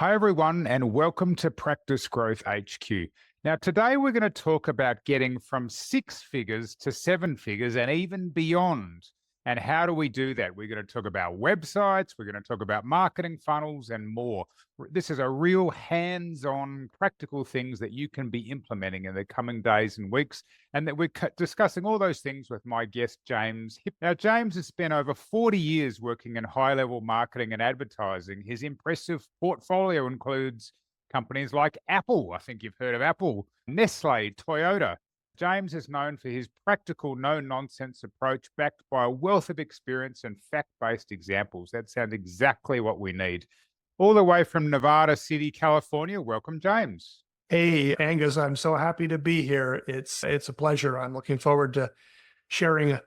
Hi, everyone, and welcome to Practice Growth HQ. Now, today we're going to talk about getting from six figures to seven figures and even beyond. And how do we do that? We're going to talk about websites, we're going to talk about marketing funnels, and more. This is a real hands on practical things that you can be implementing in the coming days and weeks. And that we're discussing all those things with my guest, James. Now, James has spent over 40 years working in high level marketing and advertising. His impressive portfolio includes companies like Apple. I think you've heard of Apple, Nestle, Toyota. James is known for his practical, no nonsense approach backed by a wealth of experience and fact based examples. That sounds exactly what we need. All the way from Nevada City, California. Welcome, James. Hey, Angus, I'm so happy to be here. It's a pleasure. I'm looking forward to sharing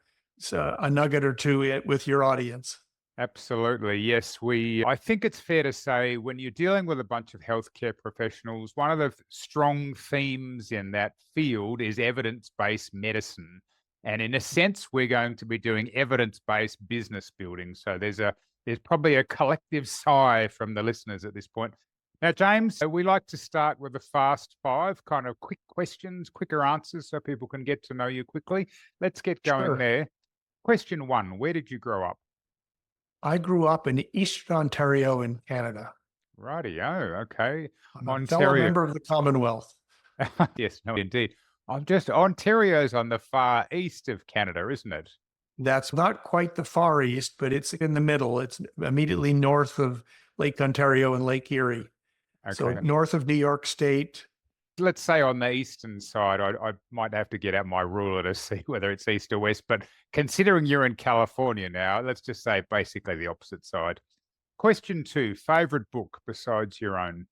a nugget or two with your audience. Absolutely. Yes. I think it's fair to say when you're dealing with a bunch of healthcare professionals, one of the strong themes in that field is evidence-based medicine. And in a sense, we're going to be doing evidence-based business building. So there's probably a collective sigh from the listeners at this point. Now, James, we like to start with a fast five, kind of quick questions, quicker answers so people can get to know you quickly. Let's get going Sure. there. Question one, where did you grow up? I grew up in Eastern Ontario in Canada. Rightio, okay. I'm a fellow Ontario. member of the Commonwealth. Yes, no, indeed. Ontario's on the far east of Canada, isn't it? That's not quite the far east, but it's in the middle. It's immediately north of Lake Ontario and Lake Erie. So Okay. north of New York State. Let's say on the eastern side, I might have to get out my ruler to see whether it's east or west, but considering you're in California now, let's just say basically the opposite side. Question two, favorite book besides your own?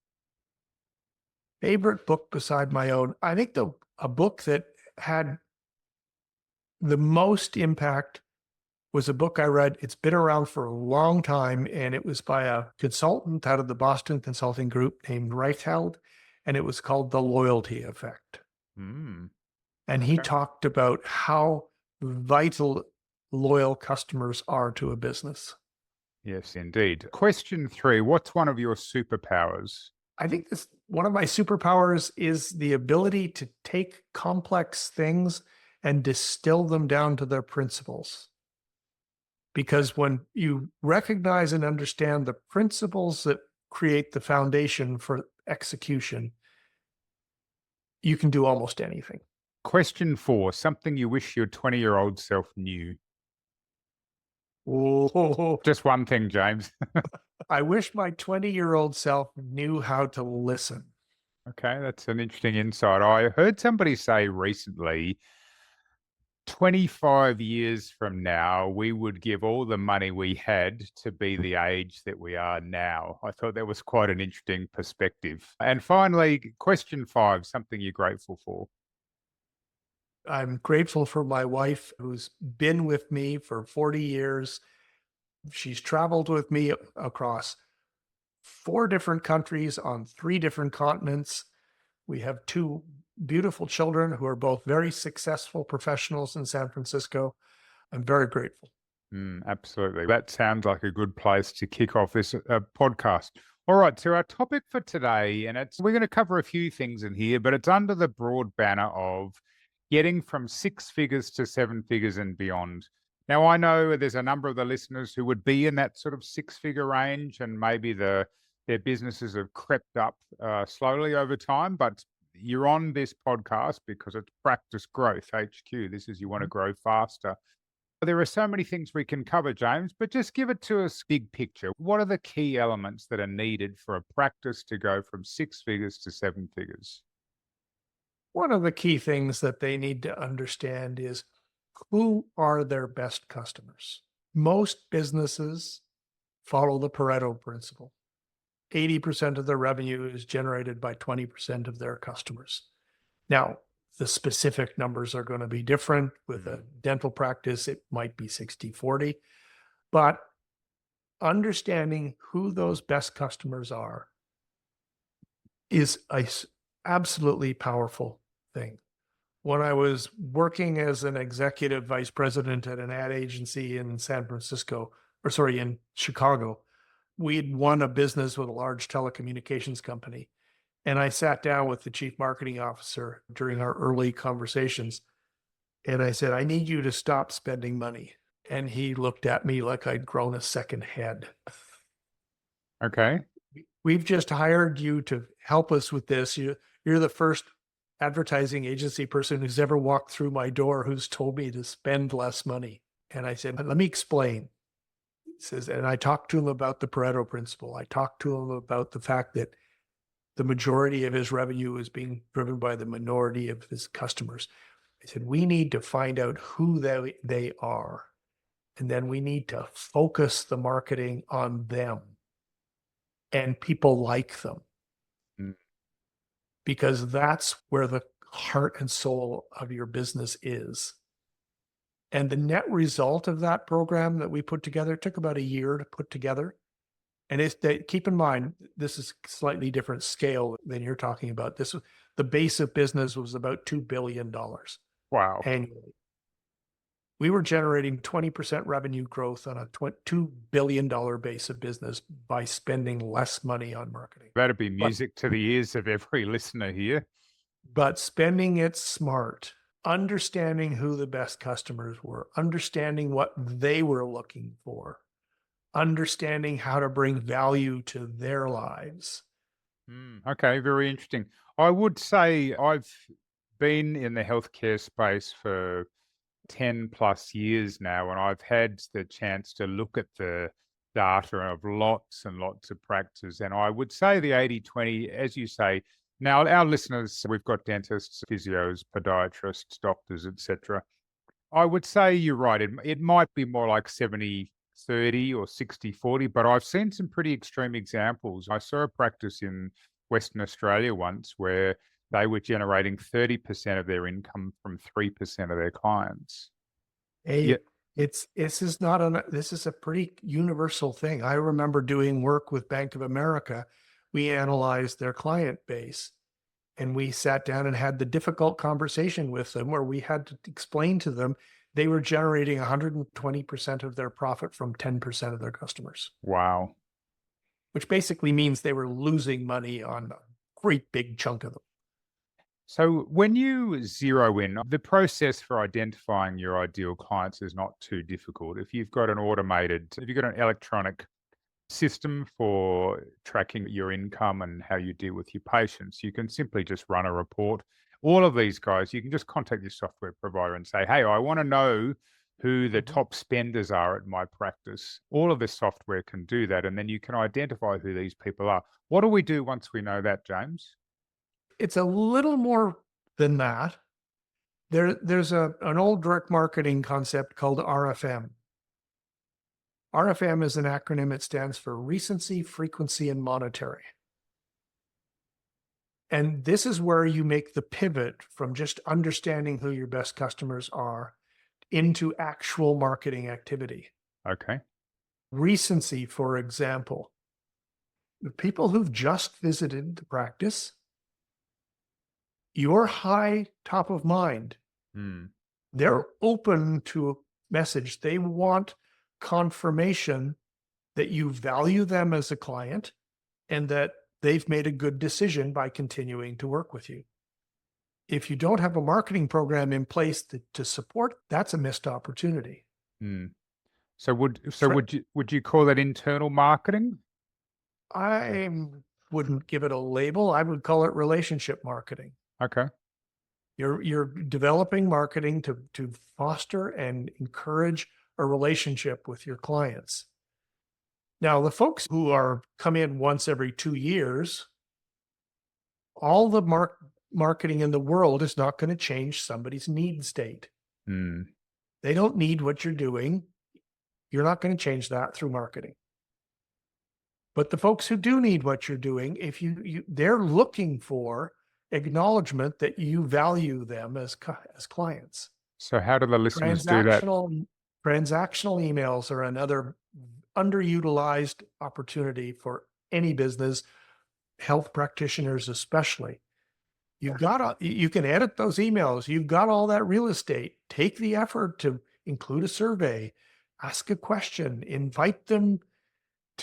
Favorite book beside my own. I think a book that had the most impact was a book I read. It's been around for a long time, and it was by a consultant out of the Boston Consulting Group named Reichheld, and it was called The Loyalty Effect. Hmm. And he talked about how vital loyal customers are to a business. Yes, indeed. Question three, what's one of your superpowers? I think one of my superpowers is the ability to take complex things and distill them down to their principles. Because when you recognize and understand the principles that create the foundation for execution, you can do almost anything. Question four, something you wish your 20-year-old self knew. Oh, Just one thing, James. I wish my 20-year-old self knew how to listen. Okay, that's an interesting insight. I heard somebody say recently, 25 years from now, we would give all the money we had to be the age that we are now. I thought that was quite an interesting perspective. And finally, question five, something you're grateful for. I'm grateful for my wife who's been with me for 40 years. She's traveled with me across 4 different countries on 3 different continents. We have 2 beautiful children who are both very successful professionals in San Francisco. I'm very grateful. Absolutely. That sounds like a good place to kick off this podcast. All right, so our topic for today, and we're going to cover a few things in here, but it's under the broad banner of getting from six figures to seven figures and beyond. Now, I know there's a number of the listeners who would be in that sort of six-figure range, and maybe their businesses have crept up slowly over time, but you're on this podcast because it's Practice Growth HQ. This is you want to grow faster. There are so many things we can cover, James, but just give it to us big picture. What are the key elements that are needed for a practice to go from six figures to seven figures? One of the key things that they need to understand is who are their best customers. Most businesses follow the Pareto principle. 80% of their revenue is generated by 20% of their customers. Now, the specific numbers are going to be different. With a dental practice, it might be 60-40. But understanding who those best customers are is an absolutely powerful thing. When I was working as an executive vice president at an ad agency in in Chicago, we had won a business with a large telecommunications company. And I sat down with the chief marketing officer during our early conversations. And I said, I need you to stop spending money. And he looked at me like I'd grown a second head. Okay. We've just hired you to help us with this. You're the first advertising agency person who's ever walked through my door who's told me to spend less money. And I said, let me explain. He says, and I talked to him about the Pareto principle. I talked to him about the fact that the majority of his revenue is being driven by the minority of his customers. I said, we need to find out who they are. And then we need to focus the marketing on them and people like them. Mm. Because that's where the heart and soul of your business is. And the net result of that program that we put together took about a year to put together. And keep in mind, this is slightly different scale than you're talking about. The base of business was about $2 billion Wow. annually. We were generating 20% revenue growth on a $2 billion base of business by spending less money on marketing. That'd be music to the ears of every listener here. But spending it smart, understanding who the best customers were, understanding what they were looking for, understanding how to bring value to their lives. Okay, very interesting. I would say I've been in the healthcare space for 10 plus years now, and I've had the chance to look at the data of lots and lots of practices. And I would say the 80-20, as you say, now our listeners, we've got dentists, physios, podiatrists, doctors, etc. I would say you're right. It might be more like 70-30 or 60-40, but I've seen some pretty extreme examples. I saw a practice in Western Australia once where they were generating 30% of their income from 3% of their clients. Hey, this is a pretty universal thing. I remember doing work with Bank of America. We analyzed their client base and we sat down and had the difficult conversation with them where we had to explain to them they were generating 120% of their profit from 10% of their customers. Wow. Which basically means they were losing money on a great big chunk of them. So when you zero in, the process for identifying your ideal clients is not too difficult. If you've got an electronic system for tracking your income and how you deal with your patients, you can simply just run a report. All of these guys, you can just contact your software provider and say, hey, I want to know who the top spenders are at my practice. All of this software can do that, and then you can identify who these people are. What do we do once we know that, James? It's a little more than that. There's an old direct marketing concept called RFM. RFM is an acronym. It stands for recency, frequency, and monetary. And this is where you make the pivot from just understanding who your best customers are into actual marketing activity. Okay. Recency, for example, the people who've just visited the practice, you're high top of mind. They're open to a message. They want confirmation that you value them as a client and that they've made a good decision by continuing to work with you. If you don't have a marketing program in place to support, that's a missed opportunity. So would you call that internal marketing? I wouldn't give it a label. I would call it relationship marketing. Okay. You're developing marketing to foster and encourage a relationship with your clients. Now, the folks who come in once every 2 years, all the marketing in the world is not going to change somebody's need state. They don't need what you're doing. You're not going to change that through marketing. But the folks who do need what you're doing, they're looking for acknowledgement that you value them as clients. So how do the listeners do that? Transactional emails are another underutilized opportunity for any business, health practitioners especially. You can edit those emails. You've got all that real estate. Take the effort to include a survey, ask a question, invite them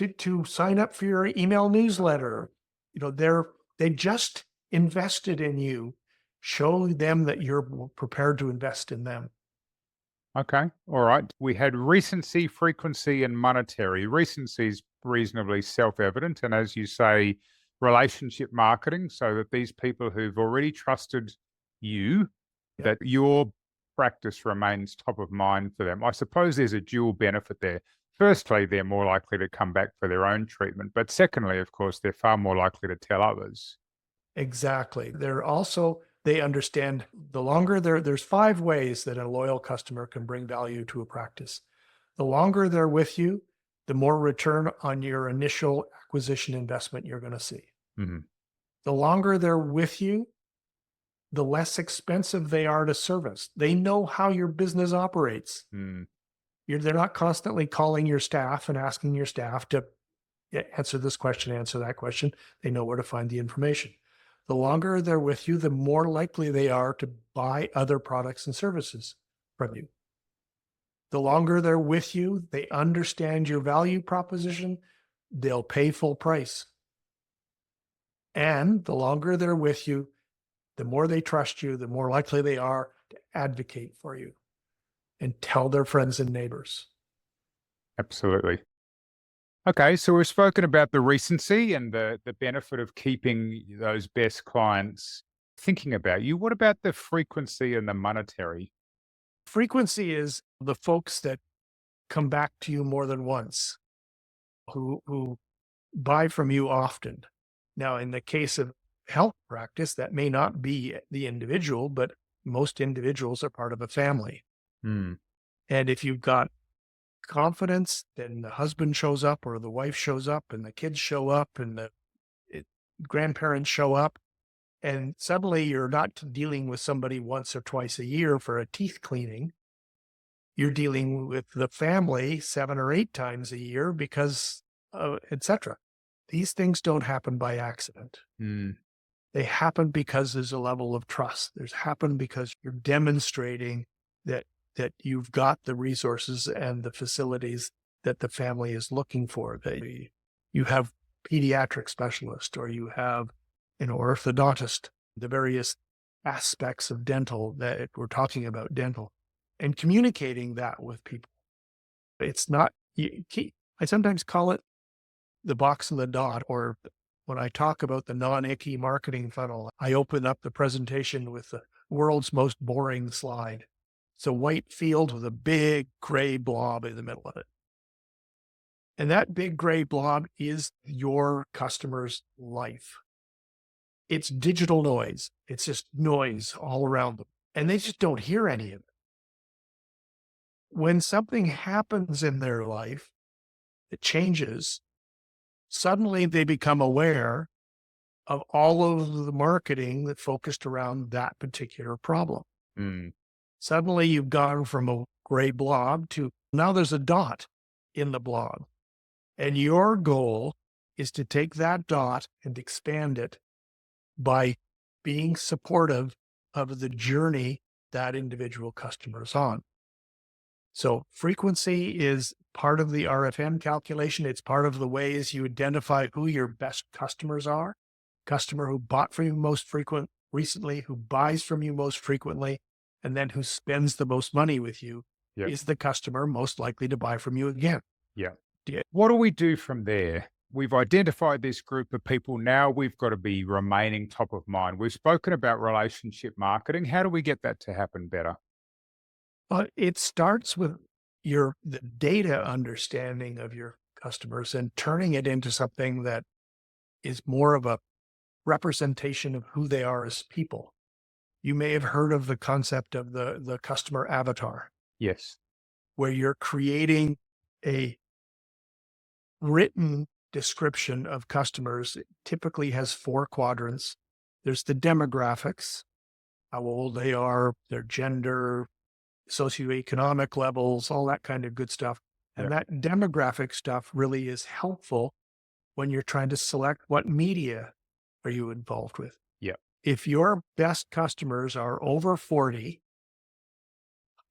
to sign up for your email newsletter. They just invested in you. Show them that you're prepared to invest in them. Okay. All right. We had recency, frequency, and monetary. Recency is reasonably self evident. And as you say, relationship marketing, so that these people who've already trusted you, Yeah. that your practice remains top of mind for them. I suppose there's a dual benefit there. Firstly, they're more likely to come back for their own treatment. But secondly, of course, they're far more likely to tell others. Exactly. They understand there's 5 ways that a loyal customer can bring value to a practice. The longer they're with you, the more return on your initial acquisition investment you're going to see. Mhm. The longer they're with you, the less expensive they are to service. They know how your business operates. Mm. They're not constantly calling your staff and asking your staff to answer this question, answer that question. They know where to find the information. The longer they're with you, the more likely they are to buy other products and services from you. The longer they're with you, they understand your value proposition, they'll pay full price. And the longer they're with you, the more they trust you, the more likely they are to advocate for you and tell their friends and neighbors. Absolutely. Okay, so we've spoken about the recency and the benefit of keeping those best clients thinking about you. What about the frequency and the monetary? Frequency is the folks that come back to you more than once, who buy from you often. Now, in the case of health practice, that may not be the individual, but most individuals are part of a family. Hmm. And if you've got confidence, then the husband shows up or the wife shows up and the kids show up and the grandparents show up. And suddenly you're not dealing with somebody once or twice a year for a teeth cleaning. You're dealing with the family 7 or 8 times a year because, etc. These things don't happen by accident. Hmm. They happen because there's a level of trust. There's happen because you're demonstrating that you've got the resources and the facilities that the family is looking for. That you have pediatric specialist, or you have orthodontist, the various aspects of dental that we're talking about dental, and communicating that with people. It's not, I sometimes call it the box and the dot, or when I talk about the non-icky marketing funnel, I open up the presentation with the world's most boring slide. It's a white field with a big gray blob in the middle of it. And that big gray blob is your customer's life. It's digital noise. It's just noise all around them. And they just don't hear any of it. When something happens in their life that changes, suddenly they become aware of all of the marketing that focused around that particular problem. Hmm. Suddenly you've gone from a gray blob to now there's a dot in the blob. And your goal is to take that dot and expand it by being supportive of the journey that individual customer is on. So frequency is part of the RFM calculation. It's part of the ways you identify who your best customers are. Customer who bought from you recently, who buys from you most frequently, and then who spends the most money with you is the customer most likely to buy from you again. Yeah. What do we do from there? We've identified this group of people. Now we've got to be remaining top of mind. We've spoken about relationship marketing. How do we get that to happen better? It starts with the data understanding of your customers and turning it into something that is more of a representation of who they are as people. You may have heard of the concept of the customer avatar, Yes. where you're creating a written description of customers. It typically has 4 quadrants. There's the demographics, how old they are, their gender, socioeconomic levels, all that kind of good stuff. And that demographic stuff really is helpful when you're trying to select what media are you involved with. Yeah. If your best customers are over 40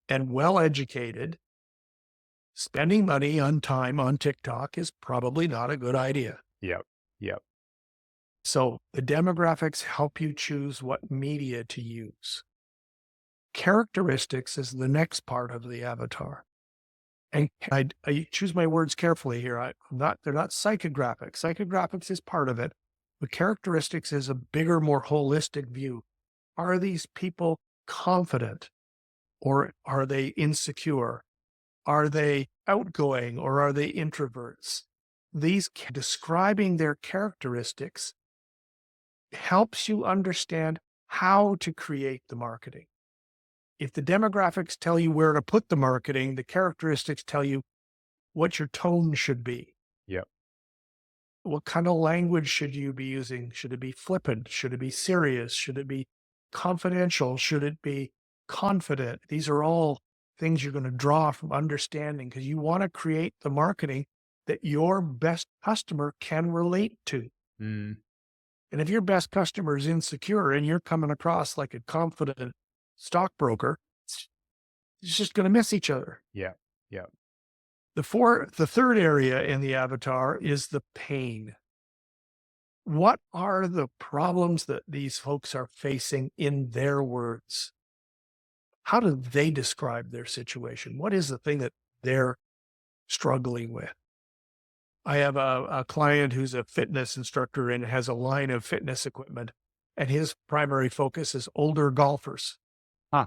and well-educated, Spending money on time on TikTok is probably not a good idea. Yep. Yep. So the demographics help you choose what media to use. Characteristics is the next part of the avatar. And I choose my words carefully here. They're not psychographics. Psychographics is part of it, but characteristics is a bigger, more holistic view. Are these people confident or are they insecure? Are they outgoing or are they introverts? Describing their characteristics helps you understand how to create the marketing. If the demographics tell you where to put the marketing, the characteristics tell you what your tone should be. Yep. What kind of language should you be using? Should it be flippant? Should it be serious? Should it be confidential? Should it be confident? These are all things you're going to draw from understanding because you want to create the marketing that your best customer can relate to. Mm. And if your best customer is insecure and you're coming across like a confident stockbroker, it's just going to miss each other. Yeah. Yeah. The third area in the avatar is the pain. What are the problems that these folks are facing in their words? How do they describe their situation? What is the thing that they're struggling with? I have a client who's a fitness instructor and has a line of fitness equipment, and his primary focus is older golfers. Huh.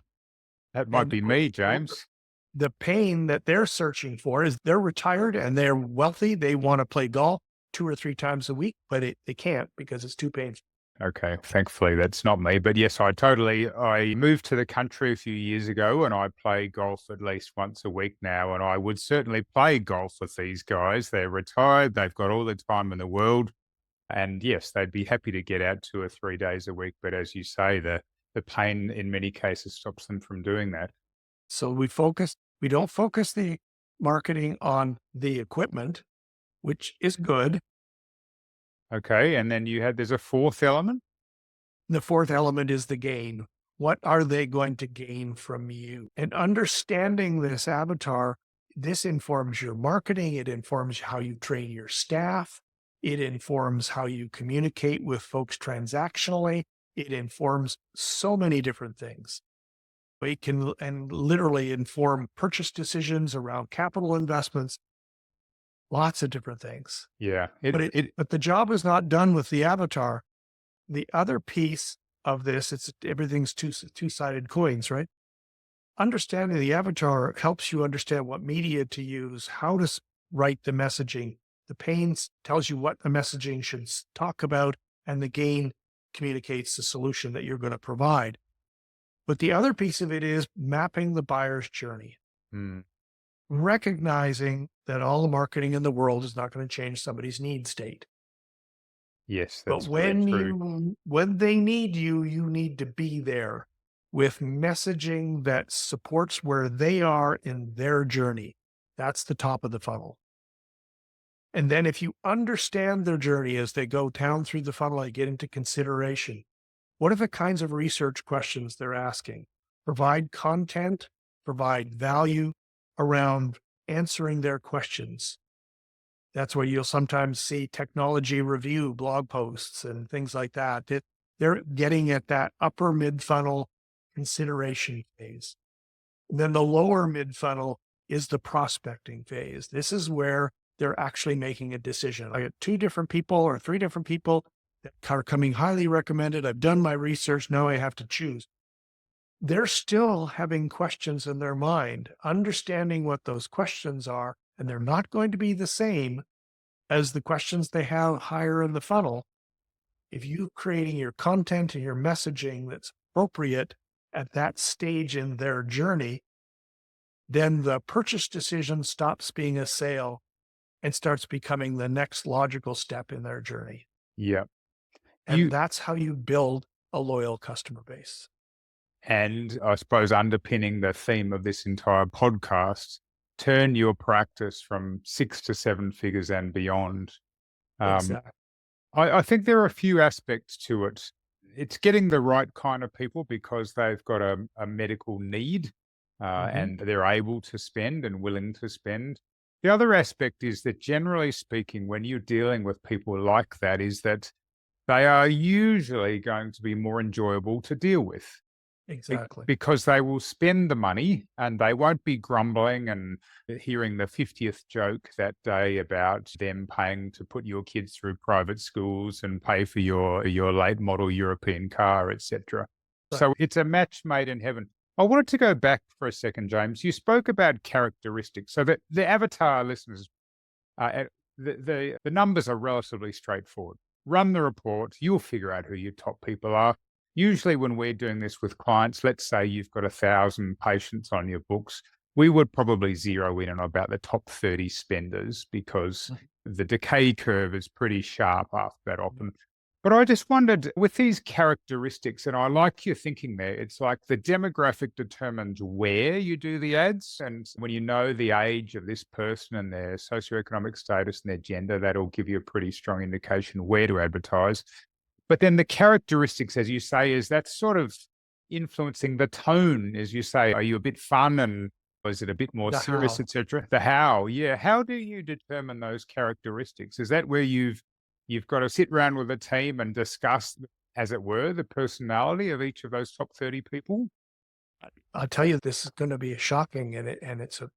That might And be me, James. the pain that they're searching for is they're retired and they're wealthy. They want to play golf 2 or 3 times a week, but they can't because it's too painful. Okay, thankfully that's not me. But yes, I moved to the country a few years ago and I play golf at least once a week now. And I would certainly play golf with these guys. They're retired, they've got all the time in the world. And yes, they'd be happy to get out 2 or 3 days a week. But as you say, the pain in many cases stops them from doing that. So we don't focus the marketing on the equipment, which is good. Okay. And then there's a fourth element. The fourth element is the gain. What are they going to gain from you? And understanding this avatar, this informs your marketing. It informs how you train your staff. It informs how you communicate with folks transactionally. It informs so many different things. It can and literally inform purchase decisions around capital investments, lots of different things. Yeah. But the job is not done with the avatar. The other piece of this, everything's two-sided coins, right? Understanding the avatar helps you understand what media to use, how to write the messaging. The pains tells you what the messaging should talk about, and the gain communicates the solution that you're going to provide. But the other piece of it is mapping the buyer's journey, recognizing that all the marketing in the world is not going to change somebody's need state. Yes, But that's very true. when they need you, you need to be there with messaging that supports where they are in their journey. That's the top of the funnel. And then if you understand their journey as they go down through the funnel and get into consideration, what are the kinds of research questions they're asking? Provide content, provide value around answering their questions. That's where you'll sometimes see technology review blog posts and things like that. They're getting at that upper mid-funnel consideration phase. And then the lower mid-funnel is the prospecting phase. This is where they're actually making a decision. I got 2 different people or 3 different people that are coming highly recommended. I've done my research. Now I have to choose. They're still having questions in their mind, understanding what those questions are, and they're not going to be the same as the questions they have higher in the funnel. If you're creating your content and your messaging that's appropriate at that stage in their journey, then the purchase decision stops being a sale and starts becoming the next logical step in their journey. Yeah. And that's how you build a loyal customer base. And I suppose underpinning the theme of this entire podcast, turn your practice from 6 to 7 figures and beyond. Exactly. I think there are a few aspects to it. It's getting the right kind of people because they've got a medical need. Hmm. and they're able to spend and willing to spend. The other aspect is that generally speaking, when you're dealing with people like that, is that they are usually going to be more enjoyable to deal with Exactly. because they will spend the money and they won't be grumbling and hearing the 50th joke that day about them paying to put your kids through private schools and pay for your late model European car, etc. Right. So it's a match made in heaven. I wanted to go back for a second, James. You spoke about characteristics. So that the avatar listeners, uh, the numbers are relatively straightforward. Run the report, you'll figure out who your top people are. Usually, when we're doing this with clients, let's say you've got 1,000 patients on your books, we would probably zero in on about the top 30 spenders because the decay curve is pretty sharp after that often. But I just wondered with these characteristics, and I like your thinking there, it's like the demographic determines where you do the ads. And when you know the age of this person and their socioeconomic status and their gender, that'll give you a pretty strong indication where to advertise. But then the characteristics, as you say, is that sort of influencing the tone, as you say. Are you a bit fun and is it a bit more The serious, how. etc.? The how, yeah. How do you determine those characteristics? Is that where you've got to sit around with a team and discuss, as it were, the personality of each of those top 30 people? I'll tell you, this is going to be shocking, and it's a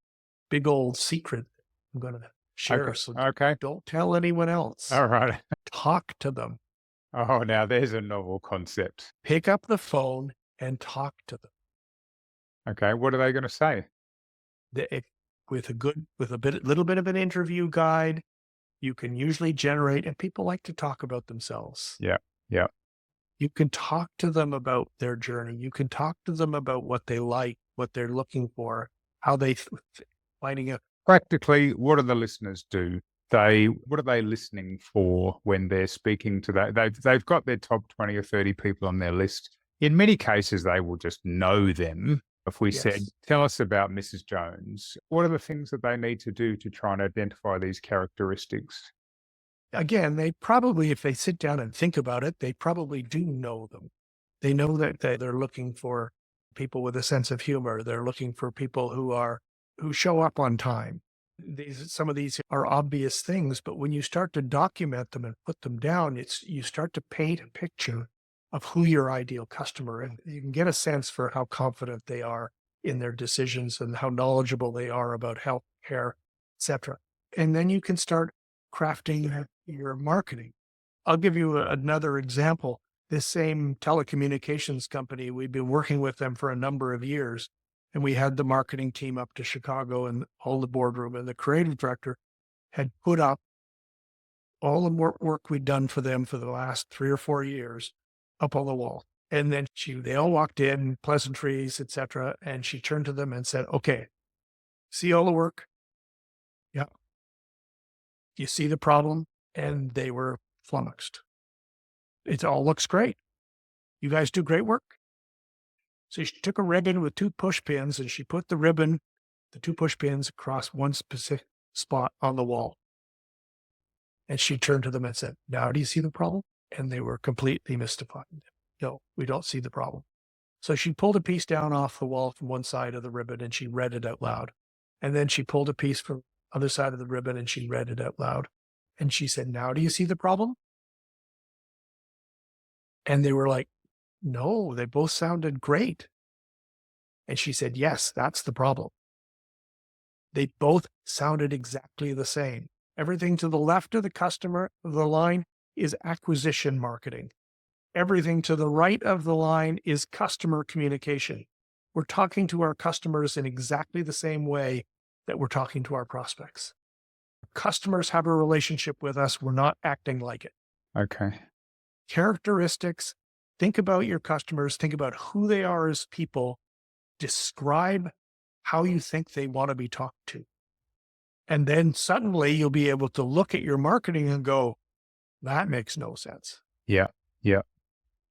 big old secret I'm going to Okay. share. So Okay. don't tell anyone else. All right. Talk to them. Oh, now there's a novel concept. Pick up the phone and talk to them. Okay. What are they going to say? If, with a little bit of an interview guide, you can usually generate, and people like to talk about themselves. Yeah. Yeah. You can talk to them about their journey. You can talk to them about what they like, what they're looking for, how they finding a Practically, what do the listeners do? What are they listening for when they're speaking to that? They've got their top 20 or 30 people on their list. In many cases, they will just know them. If we said, yes. tell us about Mrs. Jones, what are the things that they need to do to try and identify these characteristics? Again, they probably, if they sit down and think about it, they probably do know them. They know that they're looking for people with a sense of humor. They're looking for people who show up on time. Some of these are obvious things, but when you start to document them and put them down, you start to paint a picture of who your ideal customer is. You can get a sense for how confident they are in their decisions and how knowledgeable they are about healthcare, etc. And then you can start crafting your marketing. I'll give you another example. This same telecommunications company, we've been working with them for a number of years. And we had the marketing team up to Chicago and all the boardroom, and the creative director had put up all the work we'd done for them for the last 3 or 4 years up on the wall. And then they all walked in, pleasantries, etc. And she turned to them and said, "Okay, see all the work? Yeah. You see the problem?" And they were flummoxed. "It all looks great. You guys do great work." So she took a ribbon with 2 push pins and she put the 2 push pins across one specific spot on the wall. And she turned to them and said, "Now do you see the problem?" And they were completely mystified. "No, we don't see the problem." So she pulled a piece down off the wall from one side of the ribbon and she read it out loud. And then she pulled a piece from the other side of the ribbon and she read it out loud. And she said, "Now do you see the problem?" And they were like, "No, they both sounded great." And she said, "Yes, that's the problem. They both sounded exactly the same. Everything to the left of the line is acquisition marketing. Everything to the right of the line is customer communication. We're talking to our customers in exactly the same way that we're talking to our prospects. Customers have a relationship with us. We're not acting like it." Okay. Characteristics, think about your customers, think about who they are as people, describe how you think they want to be talked to. And then suddenly you'll be able to look at your marketing and go, "That makes no sense." Yeah. Yeah.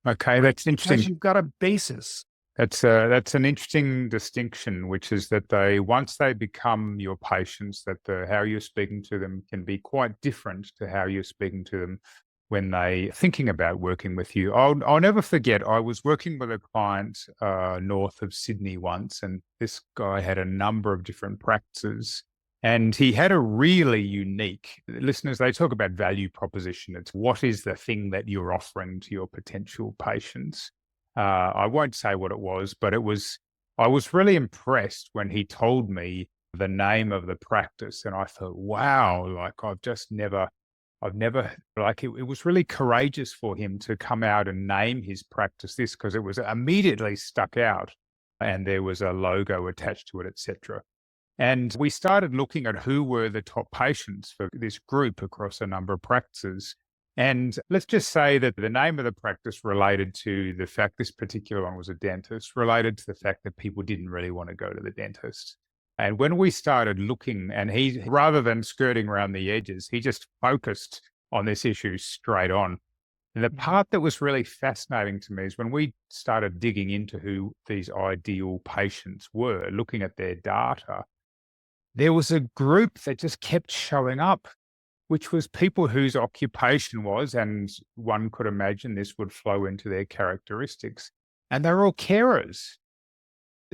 Okay. Right? That's Because interesting. you've got a basis. That's an interesting distinction, which is that once they become your patients, that how you're speaking to them can be quite different to how you're speaking to them when they thinking about working with you. I'll never forget, I was working with a client north of Sydney once, and this guy had a number of different practices. And he had a really unique, listeners, they talk about value proposition. It's what is the thing that you're offering to your potential patients. I won't say what it was, but I was really impressed when he told me the name of the practice. And I thought, wow, like I've never, like, it was really courageous for him to come out and name his practice this, because it was immediately stuck out and there was a logo attached to it, etc. And we started looking at who were the top patients for this group across a number of practices. And let's just say that the name of the practice related to the fact this particular one was a dentist, related to the fact that people didn't really want to go to the dentist. And when we started looking, and he, rather than skirting around the edges, he just focused on this issue straight on. And the part that was really fascinating to me is when we started digging into who these ideal patients were, looking at their data, there was a group that just kept showing up, which was people whose occupation was, and one could imagine this would flow into their characteristics, and they were all carers.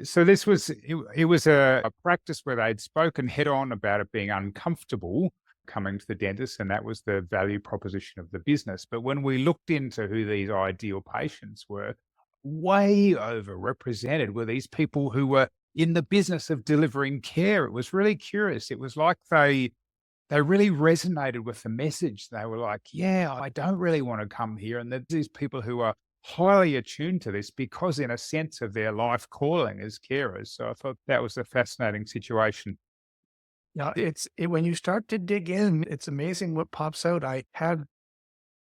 So this was, it was a practice where they'd spoken head on about it being uncomfortable coming to the dentist, and that was the value proposition of the business. But when we looked into who these ideal patients were, way overrepresented were these people who were in the business of delivering care. It was really curious. It was like they really resonated with the message. They were like, yeah, I don't really want to come here. And these people who are highly attuned to this because in a sense of their life calling as carers. So I thought that was a fascinating situation. Now, when you start to dig in, it's amazing what pops out. I had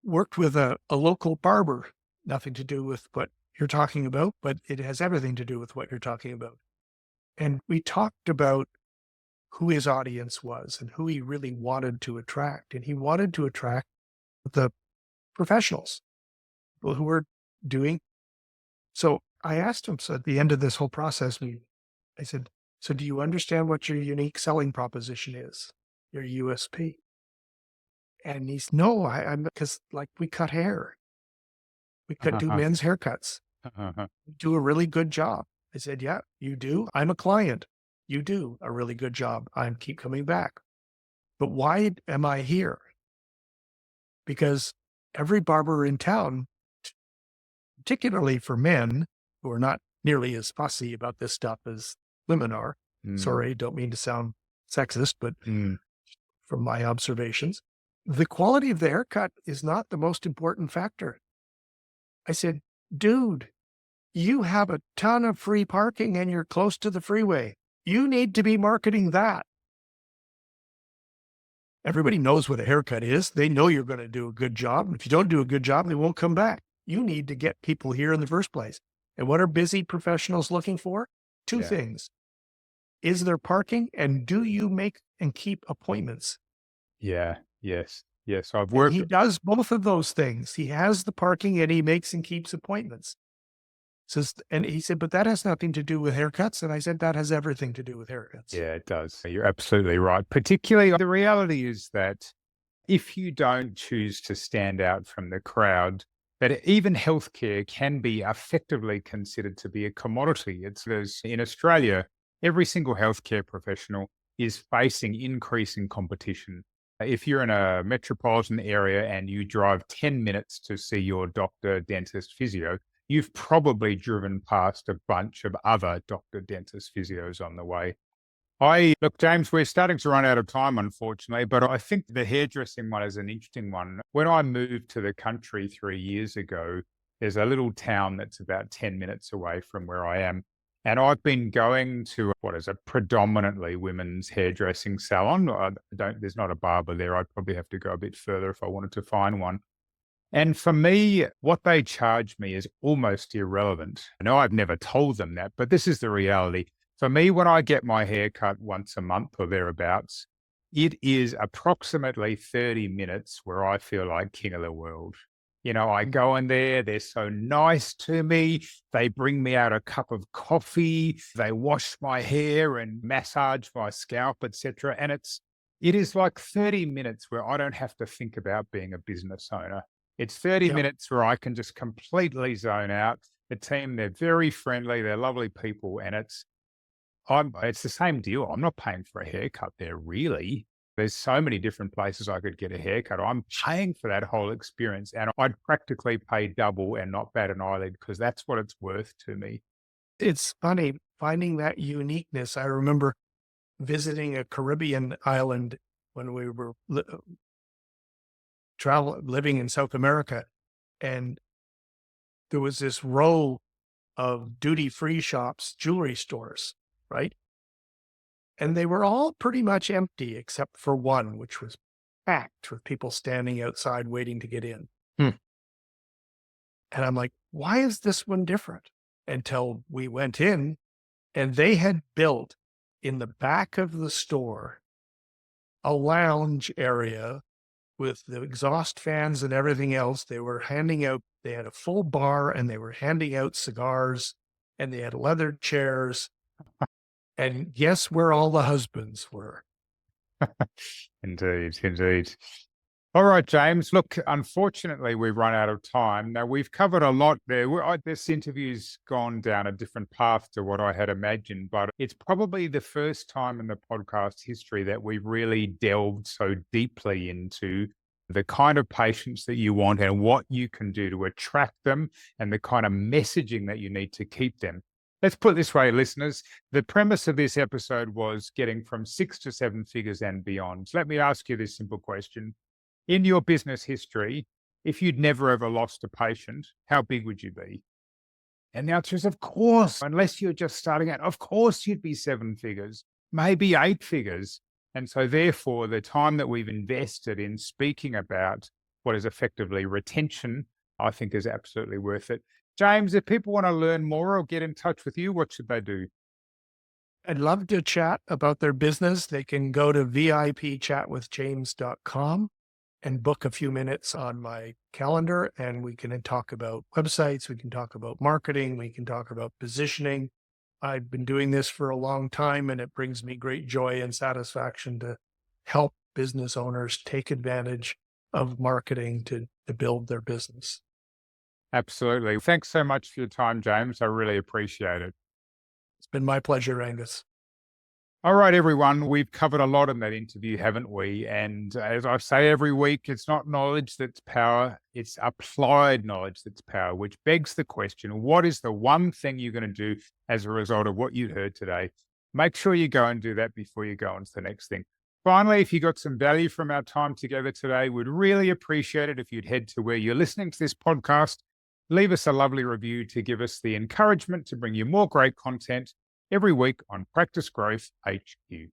worked with a local barber, nothing to do with what you're talking about, but it has everything to do with what you're talking about. And we talked about who his audience was and who he really wanted to attract. And he wanted to attract the professionals, people who were doing. So I asked him, so at the end of this whole process, I said, so do you understand what your unique selling proposition is, your USP? And he's, no, I'm because like we cut hair. We do men's haircuts. We do a really good job. I said, yeah, you do. I'm a client. You do a really good job. I keep coming back. But why am I here? Because every barber in town, particularly for men who are not nearly as fussy about this stuff as women are. Sorry, don't mean to sound sexist, but from my observations, the quality of the haircut is not the most important factor. I said, dude, you have a ton of free parking and you're close to the freeway. You need to be marketing that. Everybody knows what a haircut is. They know you're going to do a good job. If you don't do a good job, they won't come back. You need to get people here in the first place. And what are busy professionals looking for? Two things. Is there parking? And do you make and keep appointments? Yes. I've worked. And he does both of those things. He has the parking and he makes and keeps appointments. And he said, but that has nothing to do with haircuts. And I said, that has everything to do with haircuts. Yeah, it does. You're absolutely right. Particularly, the reality is that if you don't choose to stand out from the crowd, that even healthcare can be effectively considered to be a commodity. There's in Australia, every single healthcare professional is facing increasing competition. If you're in a metropolitan area and you drive 10 minutes to see your doctor, dentist, physio, you've probably driven past a bunch of other doctor, dentist, physios on the way. Look, James, we're starting to run out of time, unfortunately, but I think the hairdressing one is an interesting one. When I moved to the country 3 years ago, there's a little town that's about 10 minutes away from where I am. And I've been going to what is a predominantly women's hairdressing salon. There's not a barber there. I'd probably have to go a bit further if I wanted to find one. And for me, what they charge me is almost irrelevant. I know I've never told them that, but this is the reality. For me, when I get my hair cut once a month or thereabouts, it is approximately 30 minutes where I feel like king of the world. You know, I go in there, they're so nice to me. They bring me out a cup of coffee. They wash my hair and massage my scalp, etc. And it is like 30 minutes where I don't have to think about being a business owner. It's 30 Yep. minutes where I can just completely zone out. The team, they're very friendly, they're lovely people, and it's the same deal. I'm not paying for a haircut there, really. There's so many different places I could get a haircut. I'm paying for that whole experience, and I'd practically pay double and not bat an eyelid because that's what it's worth to me. It's funny finding that uniqueness. I remember visiting a Caribbean island when we were living in South America, and there was this row of duty-free shops, jewelry stores, right? And they were all pretty much empty except for one, which was packed with people standing outside waiting to get in. Hmm. And I'm like, why is this one different? Until we went in, and they had built in the back of the store a lounge area with the exhaust fans and everything else. They had a full bar, and they were handing out cigars, and they had leather chairs. And guess where all the husbands were? Indeed, indeed. All right, James. Look, unfortunately, we've run out of time. Now, we've covered a lot there. This interview's gone down a different path to what I had imagined, but it's probably the first time in the podcast history that we've really delved so deeply into the kind of patients that you want and what you can do to attract them and the kind of messaging that you need to keep them. Let's put it this way, listeners. The premise of this episode was getting from 6 to 7 figures and beyond. So let me ask you this simple question. In your business history, if you'd never ever lost a patient, how big would you be? And the answer is, of course, unless you're just starting out, of course you'd be 7 figures, maybe 8 figures. And so therefore, the time that we've invested in speaking about what is effectively retention, I think is absolutely worth it. James, if people want to learn more or get in touch with you, what should they do? I'd love to chat about their business. They can go to vipchatwithjames.com and book a few minutes on my calendar, and we can talk about websites. We can talk about marketing. We can talk about positioning. I've been doing this for a long time, and it brings me great joy and satisfaction to help business owners take advantage of marketing to build their business. Absolutely. Thanks so much for your time, James. I really appreciate it. It's been my pleasure, Angus. All right, everyone, we've covered a lot in that interview, haven't we? And as I say every week, it's not knowledge that's power, it's applied knowledge that's power, which begs the question, what is the one thing you're going to do as a result of what you heard today? Make sure you go and do that before you go on to the next thing. Finally, if you got some value from our time together today, we'd really appreciate it if you'd head to where you're listening to this podcast, leave us a lovely review to give us the encouragement to bring you more great content every week on Practice Growth HQ.